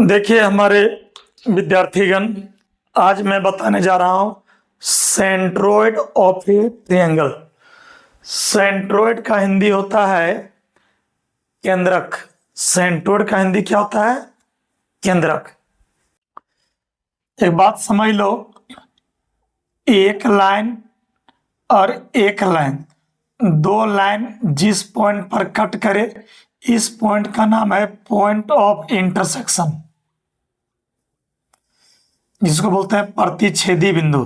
देखिए हमारे विद्यार्थीगण, आज मैं बताने जा रहा हूं centroid of A triangle. Centroid का हिंदी होता है केंद्रक। सेंट्रोइड का हिंदी क्या होता है? केंद्रक। एक बात समझ लो, एक लाइन और एक लाइन, दो लाइन जिस पॉइंट पर कट करे, इस पॉइंट का नाम है पॉइंट ऑफ इंटरसेक्शन, जिसको बोलते हैं प्रतिच्छेदी बिंदु।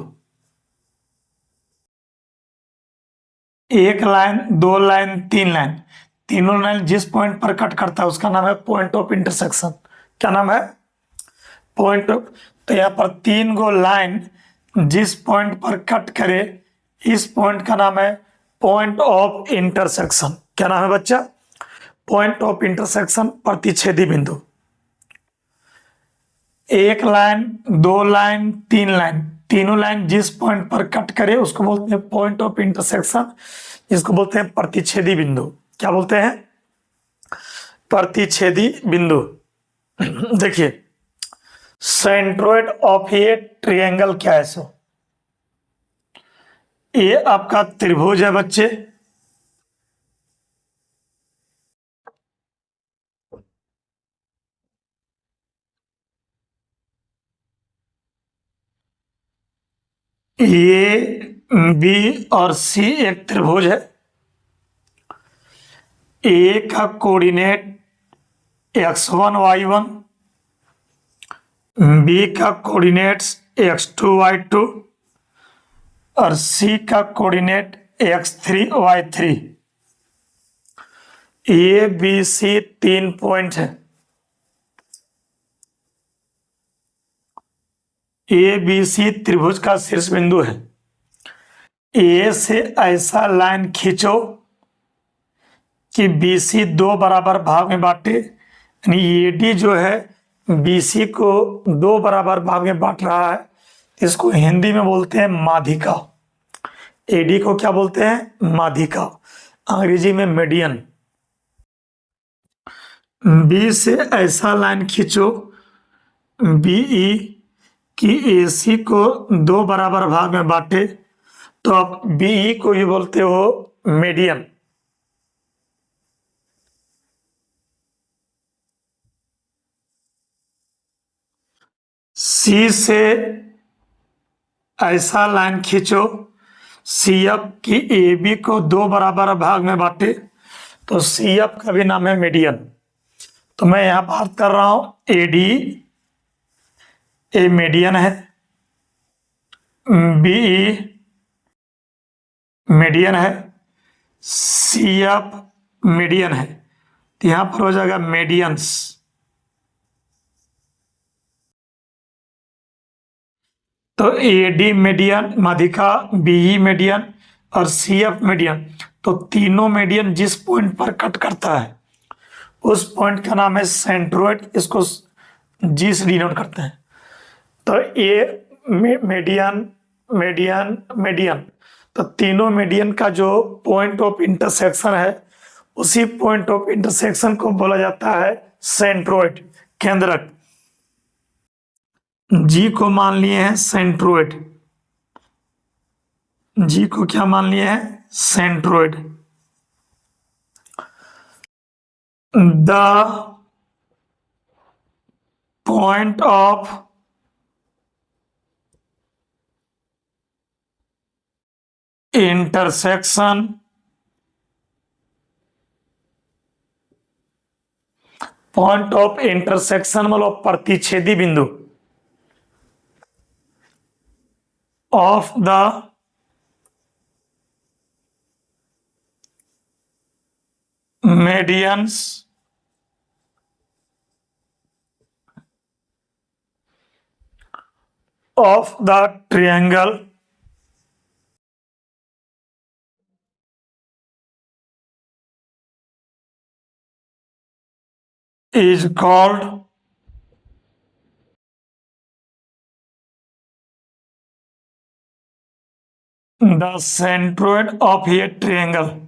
एक लाइन, दो लाइन, तीन लाइन, तीनों लाइन जिस पॉइंट पर कट करता है उसका नाम है पॉइंट ऑफ इंटरसेक्शन। क्या नाम है? Point of. तो यहाँ पर तीन गो लाइन जिस पॉइंट पर कट करे, इस पॉइंट का नाम है पॉइंट ऑफ इंटरसेक्शन। क्या नाम है बच्चा? पॉइंट ऑफ इंटरसेक्शन, प्रतिच्छेदी बिंदु। एक लाइन, दो लाइन, तीन लाइन, तीनों लाइन जिस पॉइंट पर कट करे उसको बोलते हैं पॉइंट ऑफ इंटरसेक्शन, जिसको बोलते हैं प्रतिच्छेदी बिंदु। क्या बोलते हैं? प्रतिच्छेदी बिंदु। देखिए, सेंट्रोइड ऑफ ए ट्रायंगल क्या है? सो ये आपका त्रिभुज है बच्चे। ए, बी और सी एक त्रिभुज है। ए का कोऑर्डिनेट x1 y1, बी का कोऑर्डिनेट्स x2 y2 और सी का coordinate x3 y3। A B C तीन पॉइंट है। ए बी सी त्रिभुज का शीर्ष बिंदु है। ए से ऐसा लाइन खींचो कि बी सी दो बराबर भाग में बांटे, यानी ए डी जो है बी सी को दो बराबर भाग में बांट रहा है। इसको हिंदी में बोलते हैं माध्यिका। एडी को क्या बोलते हैं? माध्यिका। अंग्रेजी में मीडियन। बी से ऐसा लाइन खींचो बीई कि एसी को दो बराबर भाग में बांटे, तो आप बीई को ही बोलते हो मीडियन। सी से ऐसा लाइन खींचो सी एफ की ए बी को दो बराबर भाग में बांटे, तो सी एफ का भी नाम है मीडियन। तो मैं यहां बात कर रहा हूं एडी ए मीडियन है, बीई मीडियन है, सी एफ मीडियन है। तो यहां पर हो जाएगा मीडियंस। तो ए डी मीडियन, माध्यिका, बीई मीडियन और सी एफ मीडियन, तो तीनों मीडियन जिस पॉइंट पर कट करता है उस पॉइंट का नाम है सेंट्रोइड। इसको जी से डिनोट करते हैं। तो ए मीडियन, मीडियन, मीडियन, तो तीनों मीडियन का जो पॉइंट ऑफ इंटरसेक्शन है, उसी पॉइंट ऑफ इंटरसेक्शन को बोला जाता है सेंट्रोइड, केंद्रक। जी को मान लिए हैं सेंट्रोइड। जी को क्या मान लिए हैं? Centroid. The point of intersection point of intersection मतलब प्रतिच्छेदी बिंदु of the medians of the triangle is called the centroid of a triangle।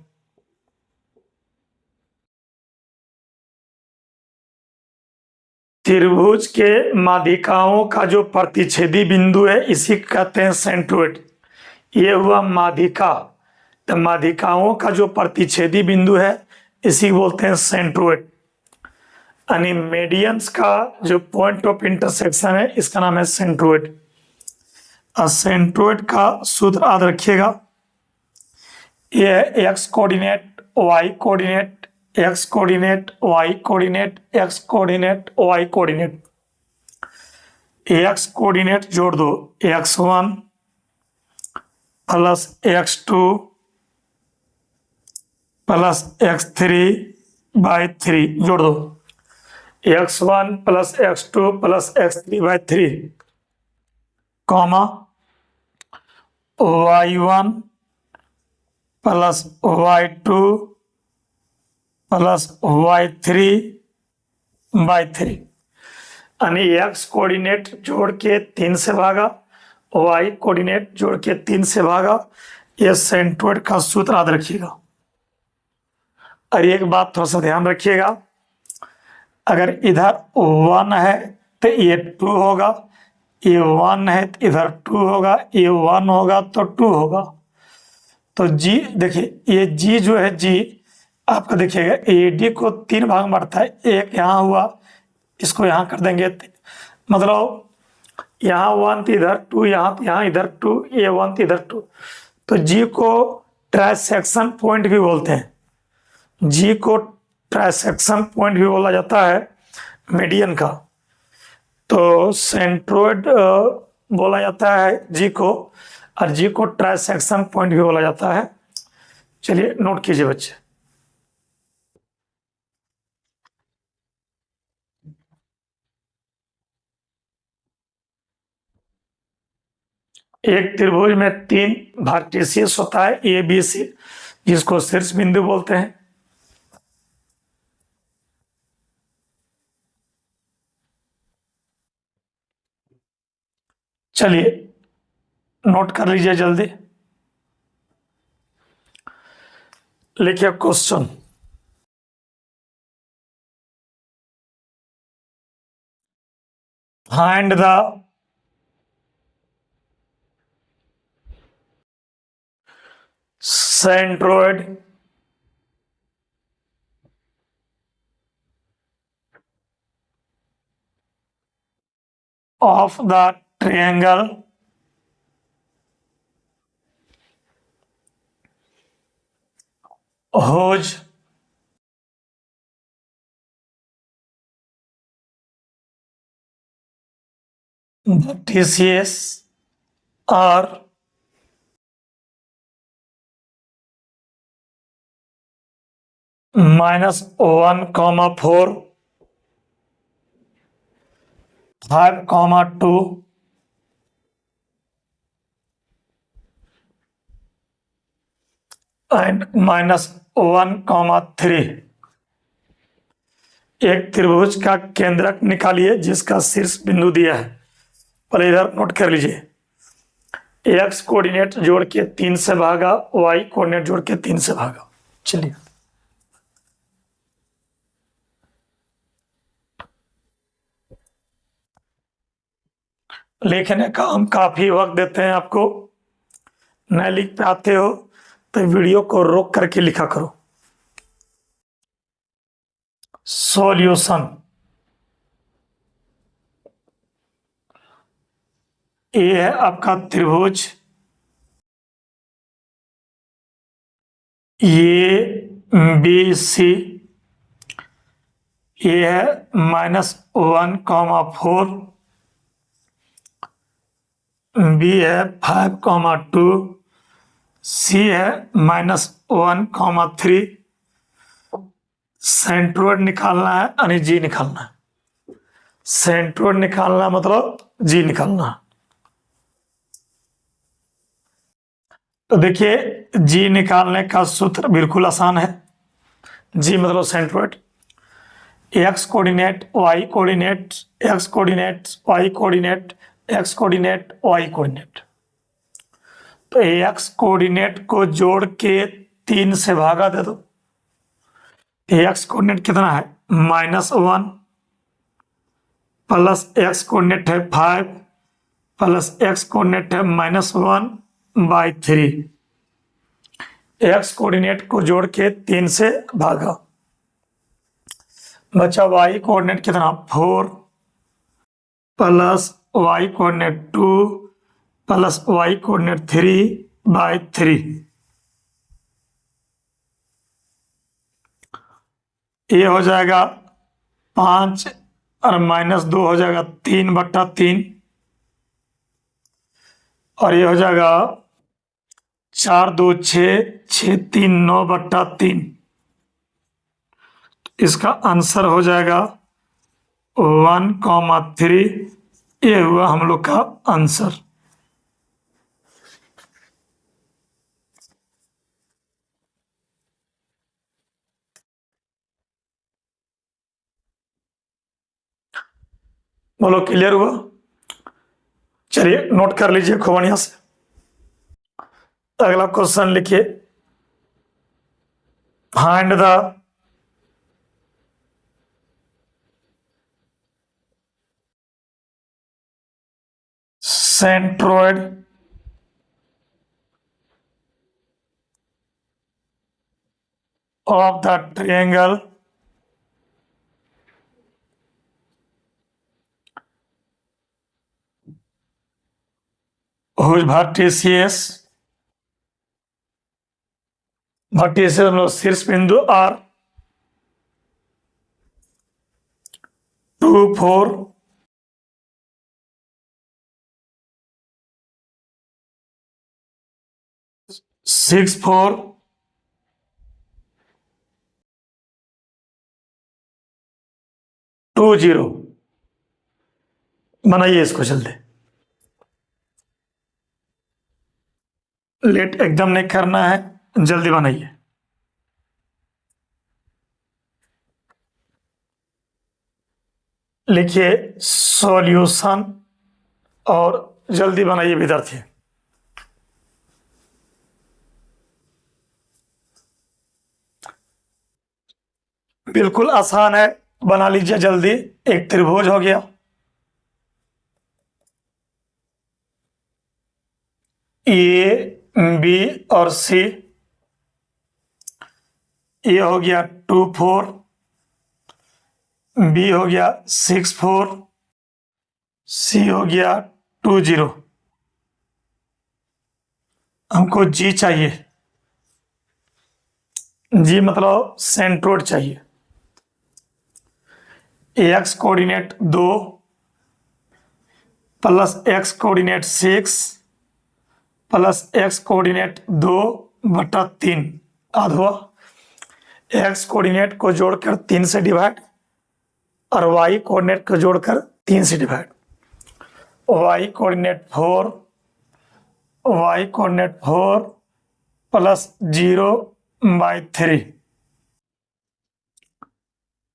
त्रिभुज के माध्यिकाओं का जो प्रतिच्छेदी बिंदु है इसी को कहते हैं सेंट्रोइड। ये हुआ माध्यिका, तो माध्यिकाओं का जो प्रतिच्छेदी बिंदु है इसी को बोलते हैं सेंट्रोइड। यानी मीडियंस का जो पॉइंट ऑफ इंटरसेक्शन है इसका नाम है सेंट्रोइड। और सेंट्रोइड का सूत्र याद रखिएगा, ये है X coordinate, Y coordinate, X coordinate, Y coordinate, X coordinate, Y coordinate. X coordinate जोड़ दो, x1 plus x2 plus x3/3 जोड़ दो, x1 plus x2 plus x3/3 comma y1 plus y2 plus y3/3। यानी x कोऑर्डिनेट जोड़ के 3 से भागा, y coordinate जोड़ के 3 से भागा। ये सेंट्रोइड का सूत्र याद रखिएगा। और एक बात थोड़ा सा ध्यान रखिएगा, अगर इधर 1 है तो ये 2 होगा, ये 1 है तो इधर 2 होगा, ये 1 होगा तो 2 होगा। तो जी देखिए, ये जी जो है जी आपका देखिएगा AD को 3 भाग में बांटता है। एक यहाँ हुआ, इसको यहाँ कर देंगे, मतलब यहाँ 1 तो इधर 2, यहाँ इधर 2, ये 1 तो इधर 2। तो जी को ट्राइसेक्शन पॉइंट भी बोलते हैं, जी को ट्राइसेक्शन पॉइंट भी बोला जाता है मीडियन का। तो सेंट्रोइड बोला जाता है जी को, और जी को ट्राइसेक्शन पॉइंट भी बोला जाता है। चलिए नोट कीजिए बच्चे। एक त्रिभुज में 3 वर्टिसेस होता है ए बी सी, जिसको शीर्ष बिंदु बोलते हैं। चलिए नोट कर लीजिए जल्दी, लिखिए question. Find the centroid of the triangle whose vertices are -1, 4, 5, 2 and -1, 3। एक त्रिभुज का केंद्रक निकालिए जिसका शीर्ष बिंदु दिया है। पहले इधर नोट कर लीजिए, एक्स कोऑर्डिनेट जोड़ के 3 से भागा, वाई कोऑर्डिनेट जोड़ के 3 से भागा। चलिए लिखने का हम काफी वक्त देते हैं आपको, नहीं लिख पाते हो तो वीडियो को रोक करके लिखा करो। सॉल्यूशन, ये है आपका त्रिभुज, ये बी सी, ये है -1, 4, बी है 5, 2, सी है -1, 3। सेंट्रोइड निकालना है यानी जी निकालना है। सेंट्रोइड निकालना मतलब जी निकालना। तो देखिए जी निकालने का सूत्र बिल्कुल आसान है। जी मतलब centroid, X coordinate, Y coordinate, X coordinate, Y coordinate, X coordinate, Y coordinate. तो एक्स कोऑर्डिनेट को जोड़ के 3 से भागा दे दो। एक्स कोऑर्डिनेट कितना है, -1, प्लस एक्स कोऑर्डिनेट है 5 प्लस एक्स कोऑर्डिनेट है -1/3। एक्स कोऑर्डिनेट को जोड़ के 3 से भागा, बचा वाई कोऑर्डिनेट कितना 4 plus Y coordinate 2 plus Y coordinate 3/3। ये हो जाएगा 5 और -2 हो जाएगा 3/3, और ये हो जाएगा 4 2 6 6 3 9/3। इसका आंसर हो जाएगा 1,3। ये हुआ हम लोग का आंसर। बोलो क्लियर हुआ? चलिए नोट कर लीजिए खूब बढ़िया से। अगला क्वेश्चन लिखिए, find the centroid of the triangle whose vertices मतलब शीर्ष बिंदु R 2 4 6 4 2 0। बनाइए इसको जल्दी, लेट एकदम नहीं करना है, जल्दी बनाइए। लिखिए सॉल्यूशन और जल्दी बनाइए विद्यार्थी। बिल्कुल आसान है, बना लीजिए जल्दी। एक त्रिभुज हो गया, ए बी और सी। ए हो गया 2 4, बी हो गया 6 4, सी हो गया 2 0। हमको जी चाहिए, जी मतलब सेंट्रोइड चाहिए। X coordinate 2 plus X coordinate 6 plus X coordinate 2/3 अथवा एक्स कोऑर्डिनेट को जोड़कर 3 से डिवाइड और वाई कोऑर्डिनेट को जोड़कर 3 से डिवाइड। Y coordinate 4 plus 0/3।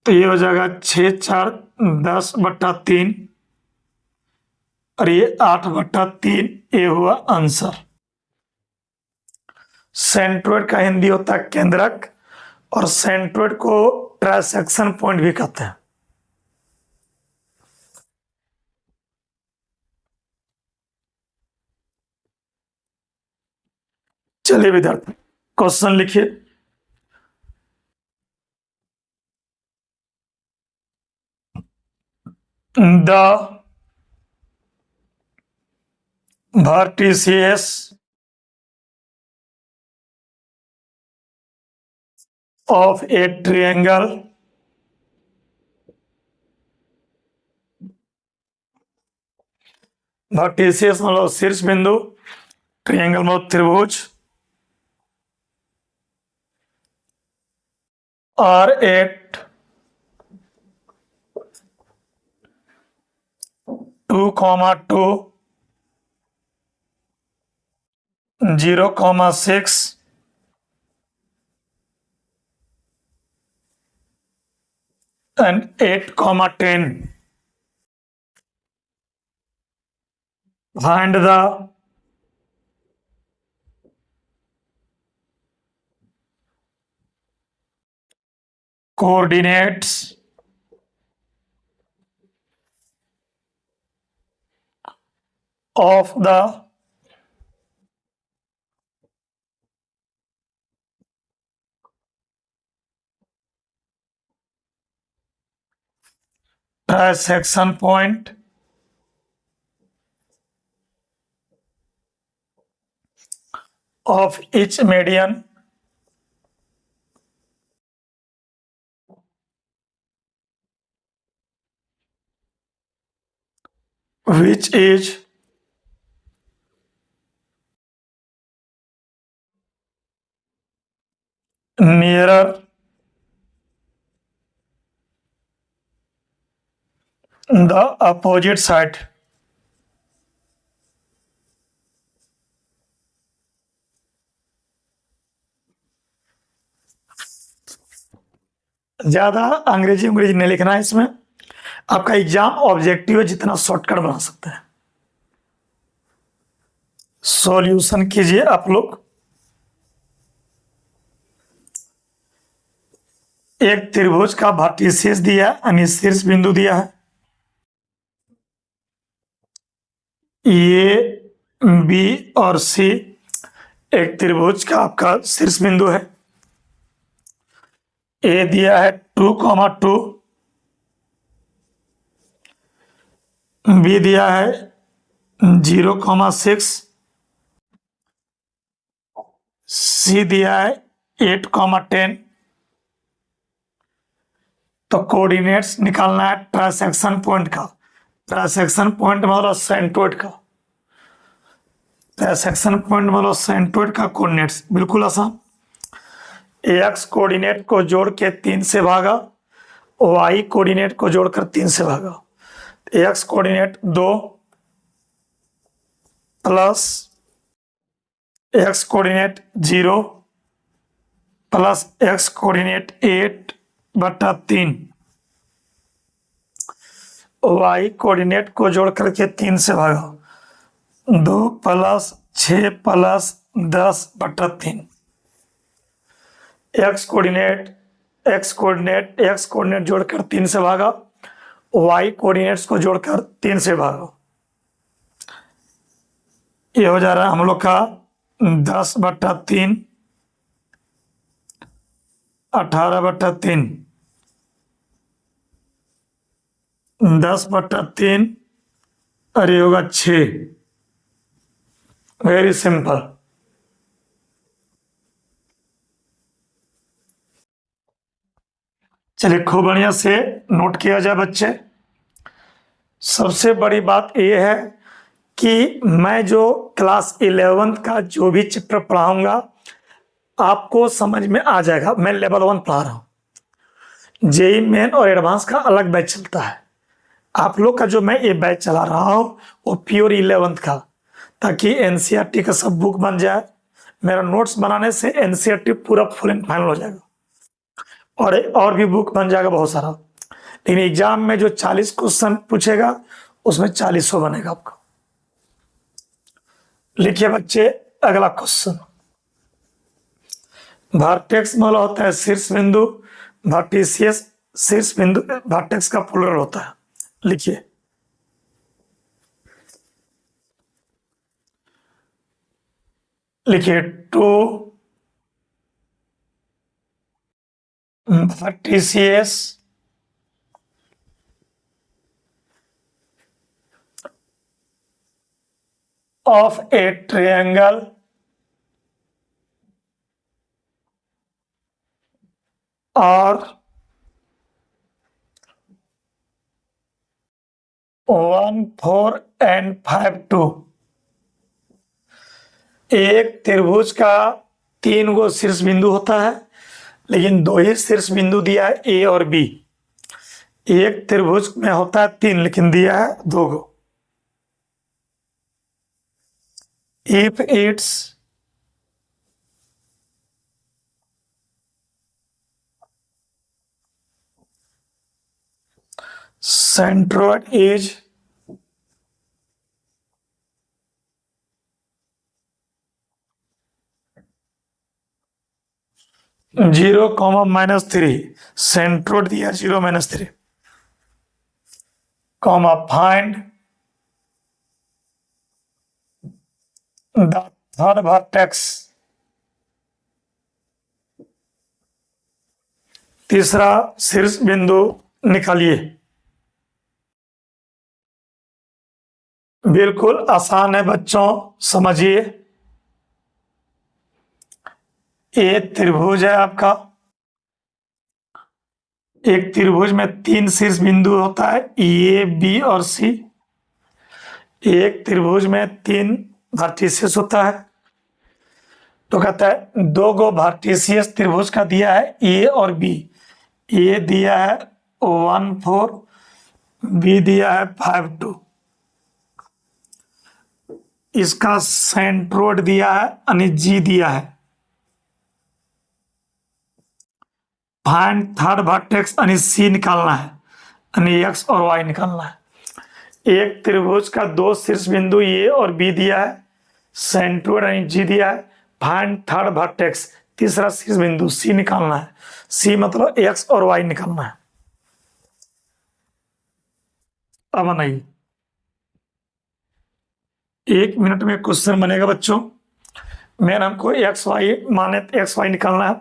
तो ये हो जाएगा 6 4 10/3 और ये 8/3। ये हुआ आंसर। सेंट्रोइड का हिंदी होता है केंद्रक, और सेंट्रोइड को ट्रांसेक्शन पॉइंट भी कहते हैं। चलिए विद्यार्थी क्वेश्चन लिखिए, the vertices of a triangle vertices मतलब शीर्ष बिंदु, ट्रायंगल मतलब त्रिभुज, are at 2, 0,6 and 8,10. Find the coordinates of the trisection point of each median which is nearer the opposite side. ज्यादा अंग्रेजी नहीं लिखना है इसमें। आपका एग्जाम ऑब्जेक्टिव है, जितना शॉर्टकट बना सकते हैं। सॉल्यूशन कीजिए आप लोग। एक त्रिभुज का वर्टिसेस दिया है, यानी शीर्ष बिंदु दिया है। ए, बी और सी एक त्रिभुज का आपका शीर्ष बिंदु है। ए दिया है 2,2, बी दिया है 0,6, सी दिया है 8,10। तो कोऑर्डिनेट्स निकालना है ट्रांसेक्शन पॉइंट का। ट्रांसेक्शन पॉइंट मतलब सेंट्रोइड का। ट्रांसेक्शन पॉइंट मतलब सेंट्रोइड का कोऑर्डिनेट्स बिल्कुल आसान। एक्स कोऑर्डिनेट को जोड़ के 3 से भागा, वाई कोऑर्डिनेट को जोड़कर 3 से भागा। X coordinate 2 plus X coordinate 0 plus X coordinate 8/3, Y coordinate को जोड़ करके 3 से भागा, 2 प्लस 6 प्लस 10/3। एक्स कोऑर्डिनेट जोड़कर 3 से भागा, वाई कोऑर्डिनेट्स को जोड़कर 3 से भागा। ये हो जा रहा है हम लोग का 10/3, 18/3, 10/3 और ये होगा 6। Very simple. चलिए खूब बढ़िया से नोट किया जाए बच्चे। सबसे बड़ी बात यह है कि मैं जो क्लास 11th का जो भी चैप्टर पढ़ाऊंगा आपको समझ में आ जाएगा। मैं लेवल 1 पढ़ा रहा हूँ। जेई मेन और एडवांस का अलग बैच चलता है। आप लोग का जो मैं ये बैच चला रहा हूँ वो प्योर 11th का, ताकि एनसीईआरटी का सब बुक बन जाए। मेरा नोट्स बनाने से एनसीईआरटी पूरा फुल एंड फाइनल हो जाएगा और भी बुक बन जाएगा बहुत सारा। लेकिन एग्जाम में जो 40 क्वेश्चन पूछेगा उसमें 40 बनेगा आपका। लिखिए बच्चे अगला क्वेश्चन। वर्टेक्स मतलब होता है शीर्ष बिंदु, वर्टिसियस शीर्ष बिंदु वर्टेक्स का प्लूरल होता है। लिखिए लिखिए 2 vertices of a triangle are 1, 4 and 5, 2। एक त्रिभुज का 3 गो शीर्ष बिंदु होता है, लेकिन 2 ही शीर्ष बिंदु दिया है ए और बी। एक त्रिभुज में होता है 3 लेकिन दिया है 2 गो। If its centroid is 0, -3, centroid दिया 0, -3, फाइंड द थर्ड वर्टेक्स, तीसरा शीर्ष बिंदु निकालिए। बिल्कुल आसान है बच्चों, समझिए। ये त्रिभुज है आपका। एक त्रिभुज में 3 शीर्ष बिंदु होता है, ए बी और सी। एक त्रिभुज में 3 वर्टिसेस होता है। तो कहता है 2 गो वर्टिसियस त्रिभुज का दिया है ए और बी। ए दिया है 1 4, बी दिया है 5 2। इसका सेंट्रोइड दिया है यानी जी दिया है। फाइंड थर्ड वर्टेक्स यानी सी निकालना है, यानी एक्स और वाई निकालना है। एक त्रिभुज का 2 शीर्ष बिंदु ए और बी दिया है, सेंट्रोइड यानी जी दिया है। फाइंड थर्ड वर्टेक्स, तीसरा शीर्ष बिंदु सी निकालना है। सी मतलब एक्स और वाई निकालना है। अब बनाइए, 1 मिनट में क्वेश्चन बनेगा बच्चों। मेन हमको एक्स वाई माने, एक्स वाई निकालना है।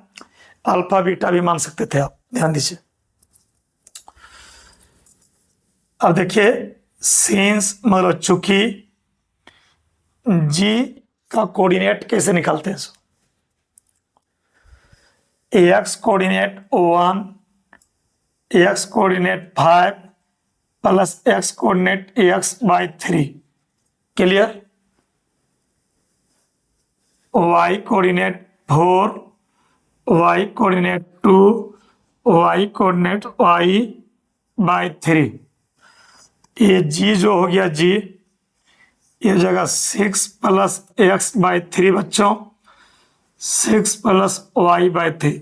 अल्फा बीटा भी मान सकते थे आप, ध्यान दीजिए। अब देखिए, सिंस मतलब चूंकि जी का कोऑर्डिनेट कैसे निकालते हैं। X coordinate 1, X coordinate 5 plus X coordinate x/3, clear. Y coordinate 4, Y coordinate 2, Y coordinate y/3। ये जी जो हो गया जी, ये जगह 6 प्लस x/3 बच्चों, 6 प्लस y/3।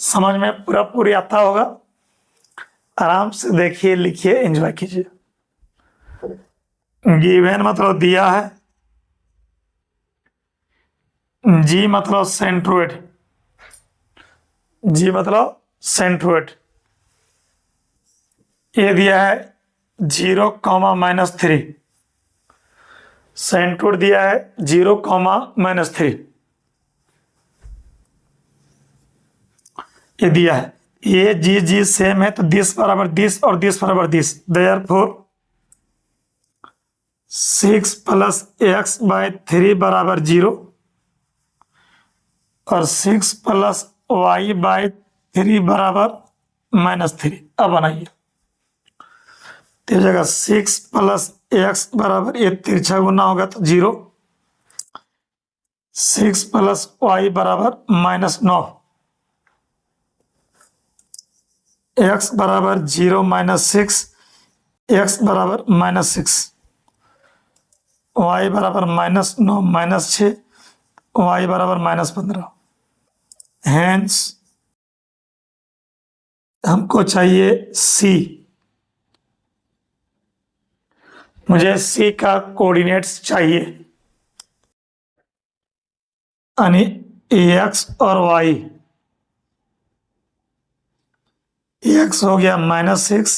समझ में पूरा पूरी आता होगा। आराम से देखिए, लिखिए, एंजॉय कीजिए। गिवन मतलब दिया है, जी मतलब सेंट्रोइड, जी मतलब सेंट्रोइड। ये दिया है 0, -3। सेंट्रोइड दिया है 0, -3। ये दिया है। ये जी जी सेम है, तो 10 बराबर 10 और 10 बराबर 10। देयरफॉर 6 प्लस x/3 बराबर 0 और 6 प्लस y/3 बराबर -3। अब बनाइए, तो जगह 6 प्लस x बराबर, ये तिरछा गुना होगा तो 0, 6 प्लस y बराबर -9, x बराबर 0 -6, x बराबर -6, y बराबर -9 -6, y बराबर -15। हैंस हमको चाहिए c। मुझे c का कोऑर्डिनेट्स चाहिए, यानी x और y। x हो गया -6,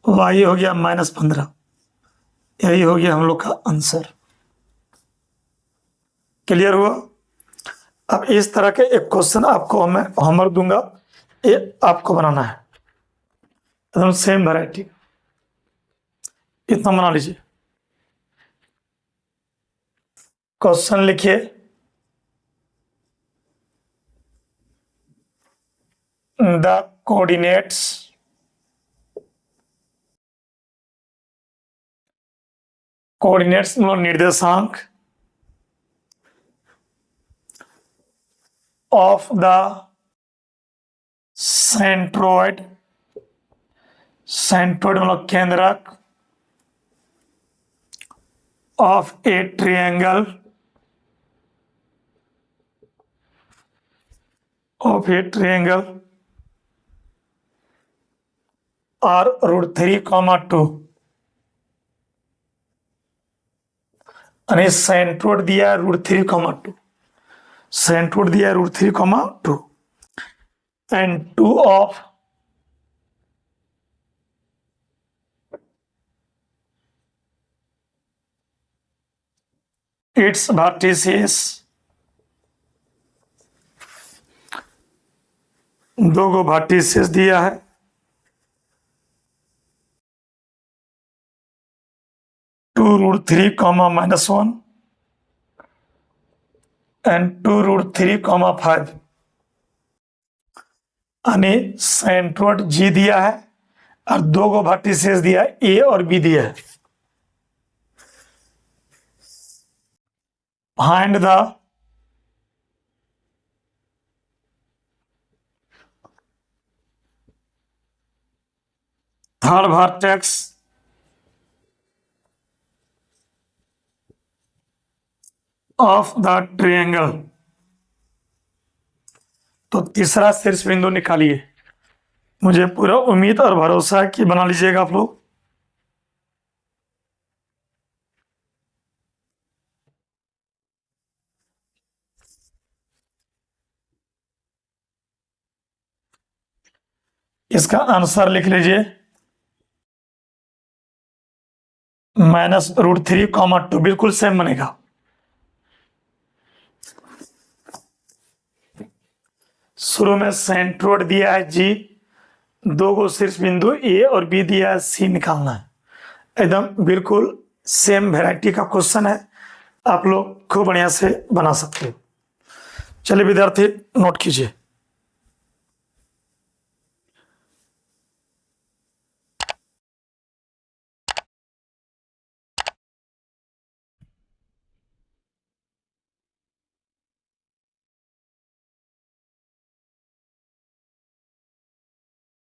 y हो गया -15। यही हो गया हम लोग का आंसर। क्लियर हुआ। अब इस तरह के एक क्वेश्चन आपको मैं होमवर्क दूंगा, ये आपको बनाना है, एकदम सेम वैरायटी। इतना बना लीजिए। क्वेश्चन लिखिए, द कोऑर्डिनेट्स मतलब निर्देशांक ऑफ द सेंट्रोइड मतलब केंद्रक ऑफ ए ट्रायंगल आर √3, 2। यानी सेंट्रोइड दिया है √3, 2। सेंट्रोइड दिया है √3, 2 एंड 2 ऑफ its vertices, दो गो वर्टिसेस दिया है, (2√3, -1 and 2√3, 5) यानी सेंट्रोइड जी दिया है और दो गो वर्टिसेस दिया है, ए और बी दिया है। Find the third vertex of the triangle. तो तीसरा शीर्ष बिंदु निकालिए। मुझे पूरा उम्मीद और भरोसा है कि बना लीजिएगा आप लोग। इसका आंसर लिख लीजिए, -√3, 2 बिल्कुल सेम बनेगा। शुरू में सेंट्रोइड दिया है जी, दो गो शीर्ष बिंदु ए और बी दिया है सी, निकालना है। एकदम बिल्कुल सेम वैरायटी का क्वेश्चन है, आप लोग खूब बढ़िया से बना सकते हो। चलिए विद्यार्थी नोट कीजिए।